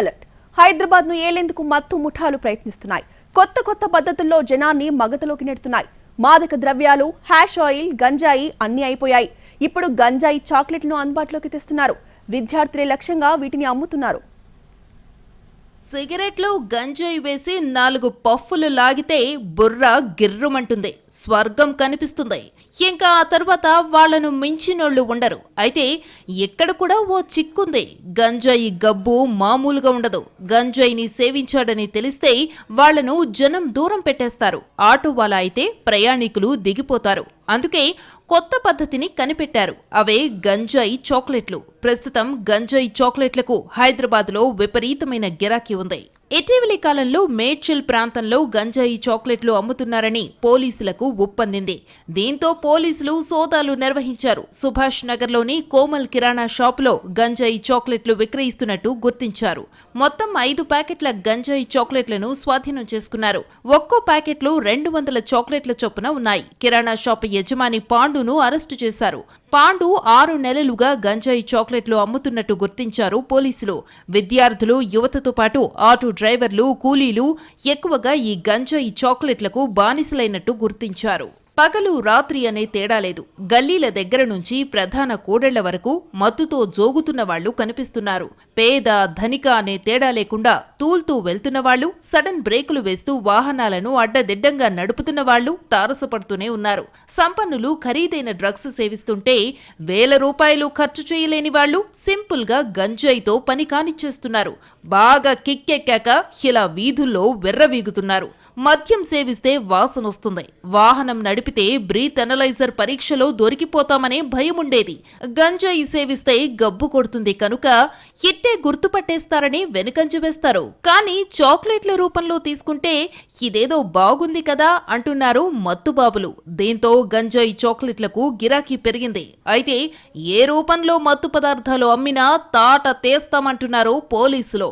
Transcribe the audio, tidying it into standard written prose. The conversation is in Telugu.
అలర్ట్. హైదరాబాద్ ను ఏలేందుకు మత్తు ముఠాలు ప్రయత్నిస్తున్నాయి. కొత్త పద్ధతుల్లో జనాన్ని మగతలోకి నెడుతున్నాయి. మాదక ద్రవ్యాలు, హ్యాష్ ఆయిల్, గంజాయి అన్ని అయిపోయాయి. ఇప్పుడు గంజాయి చాక్లెట్లను అందుబాటులోకి తెస్తున్నారు. విద్యార్థులే లక్ష్యంగా వీటిని అమ్ముతున్నారు. సిగరెట్లు గంజాయి వేసి 4 పఫ్ఫులు లాగితే బుర్ర గిర్రుమంటుంది, స్వర్గం కనిపిస్తుంది. ఇంకా ఆ తర్వాత వాళ్లను మించినోళ్లు ఉండరు. అయితే ఎక్కడ కూడా ఓ చిక్కుంది. గంజాయి గబ్బు మామూలుగా ఉండదు. గంజాయిని సేవించాడని తెలిస్తే వాళ్లను జనం దూరం పెట్టేస్తారు. ఆటో వాళ్ళ అయితే ప్రయాణికులు దిగిపోతారు. అందుకే కొత్త పద్ధతిని కనిపెట్టారు. అవే గంజాయి చాక్లెట్లు. ప్రస్తుతం గంజాయి చాక్లెట్లకు హైదరాబాద్లో విపరీతమైన గిరాకీ ఉంది. ఇటీవలి కాలంలో మేడ్చల్ ప్రాంతంలో గంజాయి చాక్లెట్లు అమ్ముతున్నారని పోలీసులకు ఉప్పందింది. దీంతో పోలీసులు సోదాలు నిర్వహించారు. సుభాష్ నగర్లోని కోమల్ కిరాణా షాపులో గంజాయి చాక్లెట్లు విక్రయిస్తున్నట్టు గుర్తించారు. మొత్తం 5 ప్యాకెట్ల గంజాయి చాక్లెట్లను స్వాధీనం చేసుకున్నారు. ఒక్కో ప్యాకెట్లో 200 చాక్లెట్ల చొప్పున ఉన్నాయి. కిరాణా షాపు యజమాని పాండును అరెస్టు చేశారు. పాండు 6 నెలలుగా గంజాయి చాక్లెట్లు అమ్ముతున్నట్టు గుర్తించారు పోలీసులు. విద్యార్థులు, యువతతో పాటు ఆటో డ్రైవర్లు, కూలీలు ఎక్కువగా ఈ గంజాయి చాక్లెట్లకు బానిసలైనట్టు గుర్తించారు. పగలు రాత్రి అనే తేడా లేదు. గల్లీల దగ్గర నుంచి ప్రధాన కూడళ్ల వరకు మత్తుతో జోగుతున్న వాళ్లు కనిపిస్తున్నారు. పేద ధనిక అనే తేడా లేకుండా తూల్తూ వెళ్తున్న వాళ్లు, సడన్ బ్రేకులు వేస్తూ వాహనాలను అడ్డదిడ్డంగా నడుపుతున్న వాళ్లు తారసపడుతూనే ఉన్నారు. సంపన్నులు ఖరీదైన డ్రగ్స్ సేవిస్తుంటే వేల రూపాయలు ఖర్చు చేయలేని వాళ్లు సింపుల్ గా గంజాయితో పని కానిచ్చేస్తున్నారు. బాగా కిక్కెక్కాక ఇలా వీధుల్లో వెర్రవీగుతున్నారు. మద్యం సేవిస్తే వాసనొస్తుంది. వాహనం నడిపితే బ్రీత్ అనలైజర్ పరీక్షలో దొరికిపోతామనే భయముండేది. గంజాయి సేవిస్తే గబ్బు కొడుతుంది కనుక ఇట్టే గుర్తుపట్టేస్తారని వెనుకంజ వేస్తారు. కానీ చాక్లెట్ల రూపంలో తీసుకుంటే ఇదేదో బాగుంది కదా అంటున్నారు మత్తుబాబులు. దీంతో గంజాయి చాక్లెట్లకు గిరాకీ పెరిగింది. అయితే ఏ రూపంలో మత్తు పదార్థాలు అమ్మినా తాట తీస్తామంటున్నారు పోలీసులు.